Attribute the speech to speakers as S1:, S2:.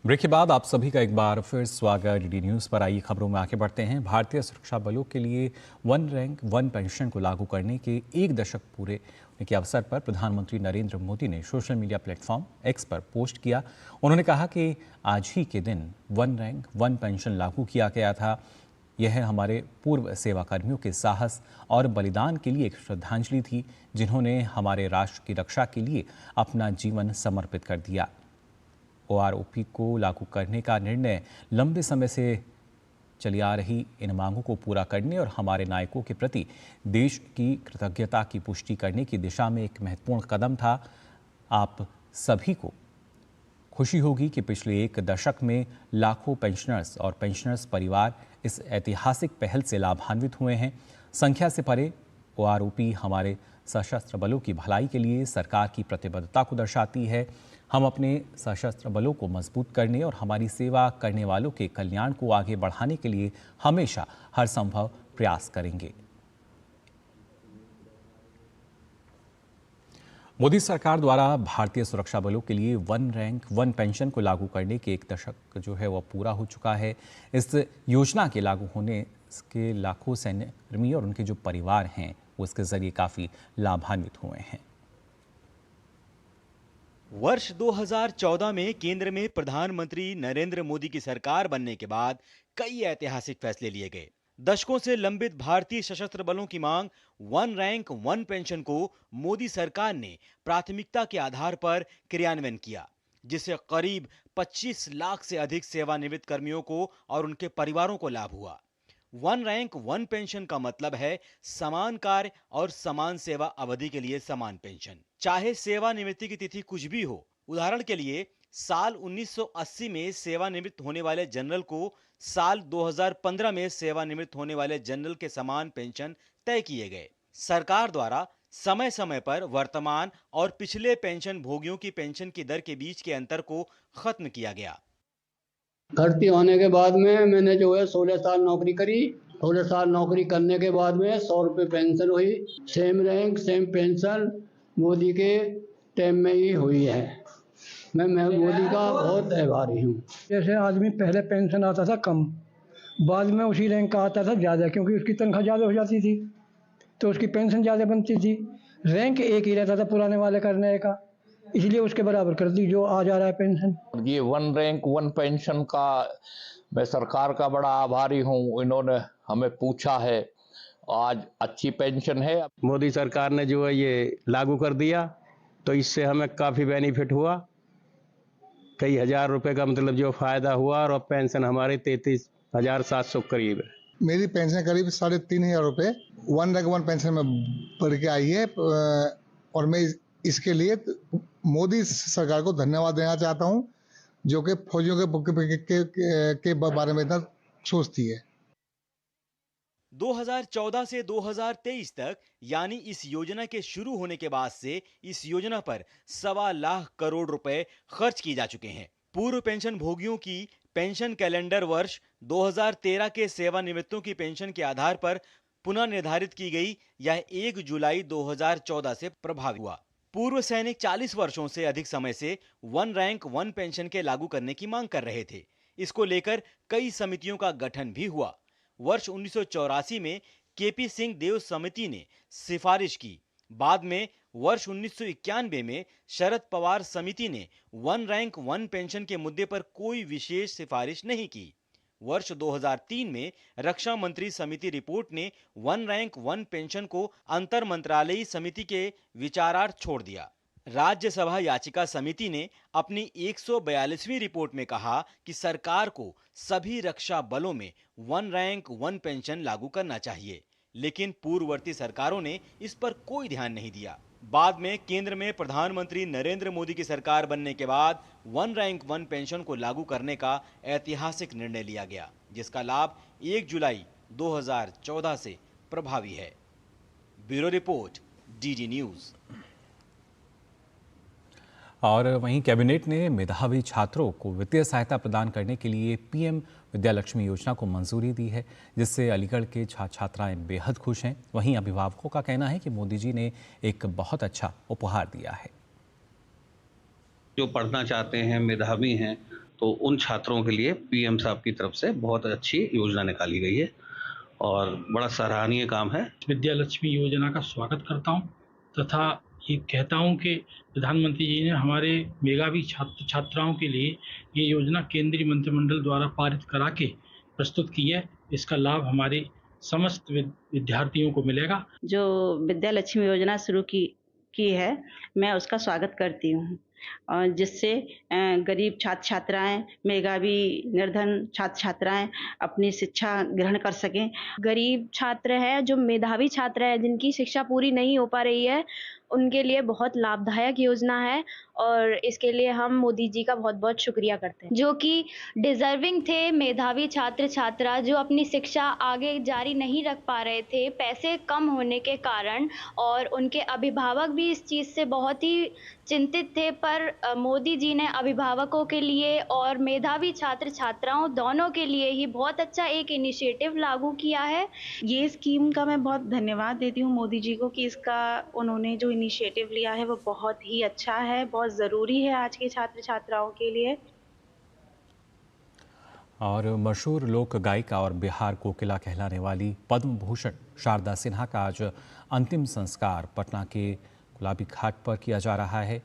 S1: Break के बाद आप सभी का एक बार फिर स्वागत डीडी न्यूज़ पर। आइए खबरों में आगे बढ़ते हैं। भारतीय सुरक्षा बलों के लिए वन रैंक वन पेंशन को लागू करने के एक दशक पूरे होने के अवसर पर प्रधानमंत्री नरेंद्र मोदी ने सोशल मीडिया प्लेटफॉर्म एक्स पर पोस्ट किया। उन्होंने कहा कि आज ही के दिन वन रैंक वन पेंशन लागू किया गया था। यह हमारे पूर्व सेवाकर्मियों के साहस और बलिदान के लिए एक श्रद्धांजलि थी, जिन्होंने हमारे राष्ट्र की रक्षा के लिए अपना जीवन समर्पित कर दिया। ओआरओपी को लागू करने का निर्णय लंबे समय से चली आ रही इन मांगों को पूरा करने और हमारे नायकों के प्रति देश की कृतज्ञता की पुष्टि करने की दिशा में एक महत्वपूर्ण कदम था। आप सभी को खुशी होगी कि पिछले एक दशक में लाखों पेंशनर्स और पेंशनर्स परिवार इस ऐतिहासिक पहल से लाभान्वित हुए हैं। संख्या से परे ओआरओपी हमारे सशस्त्र बलों की भलाई के लिए सरकार की प्रतिबद्धता को दर्शाती है। हम अपने सशस्त्र बलों को मजबूत करने और हमारी सेवा करने वालों के कल्याण को आगे बढ़ाने के लिए हमेशा हर संभव प्रयास करेंगे। मोदी सरकार द्वारा भारतीय सुरक्षा बलों के लिए वन रैंक वन पेंशन को लागू करने के एक दशक जो है वह पूरा हो चुका है। इस योजना के लागू होने के लाखों सैन्यकर्मी और उनके जो परिवार हैं वो इसके जरिए काफी लाभान्वित हुए हैं।
S2: वर्ष 2014 में केंद्र में प्रधानमंत्री नरेंद्र मोदी की सरकार बनने के बाद कई ऐतिहासिक फैसले लिए गए। दशकों से लंबित भारतीय सशस्त्र बलों की मांग वन रैंक वन पेंशन को मोदी सरकार ने प्राथमिकता के आधार पर क्रियान्वयन किया, जिससे करीब 25 लाख से अधिक सेवानिवृत्त कर्मियों को और उनके परिवारों को लाभ हुआ। वन रैंक वन पेंशन का मतलब है समान कार्य और समान सेवा अवधि के लिए समान पेंशन, चाहे सेवानिवृत्ति की तिथि कुछ भी हो। उदाहरण के लिए साल 1980 में सेवानिवृत्त होने वाले जनरल को साल 2015 में सेवानिवृत्त होने वाले जनरल के समान पेंशन तय किए गए। सरकार द्वारा समय समय पर वर्तमान और पिछले पेंशन भोगियों की पेंशन की दर के बीच के अंतर को खत्म किया गया।
S3: भर्ती होने के बाद में मैंने जो है 16 साल नौकरी करी। 16 साल नौकरी करने के बाद में 100 रुपये पेंशन हुई। Same rank same pension Modi के टाइम में ही हुई है। मैं मोदी का बहुत आभारी हूँ।
S4: जैसे आदमी पहले पेंशन आता था कम, बाद में उसी रैंक का आता था ज़्यादा, क्योंकि उसकी तनख्वाह ज़्यादा हो जाती थी तो उसकी पेंशन ज़्यादा बनती थी। रैंक एक ही रहता था पुराने वाले करने का, इसलिए उसके बराबर कर दी जो आ जा रहा है पेंशन।
S5: ये वन रैंक वन पेंशन का मैं सरकार का बड़ा आभारी हूँ। इन्होंने हमें पूछा है, आज अच्छी पेंशन है।
S6: मोदी सरकार ने जो है ये लागू कर दिया तो इससे हमें काफ़ी बेनिफिट हुआ। कई हजार रुपए का मतलब जो फायदा हुआ और अब पेंशन हमारे 33,700 करीब है।
S7: मेरी पेंशन करीब 3,500 रुपये वन रैंक वन पेंशन में बढ़ के आई है और मैं इसके लिए मोदी सरकार को धन्यवाद देना चाहता हूं, जो कि फौजियों के बारे में इतना सोचती है।
S2: 2014 से 2023 तक यानी इस योजना के शुरू होने के बाद से इस योजना पर 1.25 लाख करोड़ रुपए खर्च किए जा चुके हैं। पूर्व पेंशन भोगियों की पेंशन कैलेंडर वर्ष 2013 के सेवानिवृत्तों की पेंशन के आधार पर पुनः निर्धारित की गई। यह 1 जुलाई 2014 से प्रभावी हुआ। पूर्व सैनिक 40 वर्षों से अधिक समय से वन रैंक वन पेंशन के लागू करने की मांग कर रहे थे। इसको लेकर कई समितियों का गठन भी हुआ। वर्ष 1984 में केपी सिंह देव समिति ने सिफारिश की। बाद में वर्ष 1991 में शरद पवार समिति ने वन रैंक वन पेंशन के मुद्दे पर कोई विशेष सिफारिश नहीं की। वर्ष 2003 में रक्षा मंत्री समिति रिपोर्ट ने वन रैंक वन पेंशन को अंतर मंत्रालयी समिति के विचारार्थ छोड़ दिया। राज्यसभा याचिका समिति ने अपनी 142वीं रिपोर्ट में कहा कि सरकार को सभी रक्षा बलों में वन रैंक वन पेंशन लागू करना चाहिए, लेकिन पूर्ववर्ती सरकारों ने इस पर कोई ध्यान नहीं दिया। बाद में केंद्र में प्रधानमंत्री नरेंद्र मोदी की सरकार बनने के बाद वन रैंक वन पेंशन को लागू करने का ऐतिहासिक निर्णय लिया गया, जिसका लाभ 1 जुलाई 2014 से प्रभावी है। Bureau report, DD news.
S1: और वहीं कैबिनेट ने मेधावी छात्रों को वित्तीय सहायता प्रदान करने के लिए पीएम विद्यालक्ष्मी योजना को मंजूरी दी है, जिससे अलीगढ़ के छात्र छात्राएं बेहद खुश हैं। वहीं अभिभावकों का कहना है कि मोदी जी ने एक बहुत अच्छा उपहार दिया है।
S8: जो पढ़ना चाहते हैं, मेधावी हैं, तो उन छात्रों के लिए पीएम साहब की तरफ से बहुत अच्छी योजना निकाली गई है और बड़ा सराहनीय काम है।
S9: विद्या लक्ष्मी योजना का स्वागत करता हूं तथा ये कहता हूं कि प्रधानमंत्री जी ने हमारे मेधावी छात्र छात्राओं के लिए ये योजना केंद्रीय मंत्रिमंडल द्वारा पारित करा के प्रस्तुत की है। इसका लाभ हमारे समस्त विद्यार्थियों को मिलेगा।
S10: जो विद्या लक्ष्मी योजना शुरू की है, मैं उसका स्वागत करती हूँ और जिससे गरीब छात्र छात्राएं, मेधावी निर्धन छात्र छात्राएं अपनी शिक्षा ग्रहण कर सकें।
S11: गरीब छात्र है, जो मेधावी छात्र है, जिनकी शिक्षा पूरी नहीं हो पा रही है, उनके लिए बहुत लाभदायक योजना है और इसके लिए हम मोदी जी का बहुत बहुत शुक्रिया करते हैं।
S12: जो कि डिजर्विंग थे मेधावी छात्र छात्रा, जो अपनी शिक्षा आगे जारी नहीं रख पा रहे थे पैसे कम होने के कारण, और उनके अभिभावक भी इस चीज़ से बहुत ही चिंतित थे, पर मोदी जी ने अभिभावकों के लिए और मेधावी छात्र छात्राओं दोनों के लिए ही बहुत अच्छा एक इनिशिएटिव लागू किया है।
S11: ये स्कीम का मैं बहुत धन्यवाद देती हूँ मोदी जी को कि इसका उन्होंने जो इनिशिएटिव लिया है वो बहुत ही अच्छा है, बहुत ज़रूरी है आज के छात्र छात्राओं के लिए।
S1: और मशहूर लोक गायिका और बिहार कोकिला कहलाने वाली पद्म भूषण शारदा सिन्हा का आज अंतिम संस्कार पटना के गुलाबी घाट पर किया जा रहा है।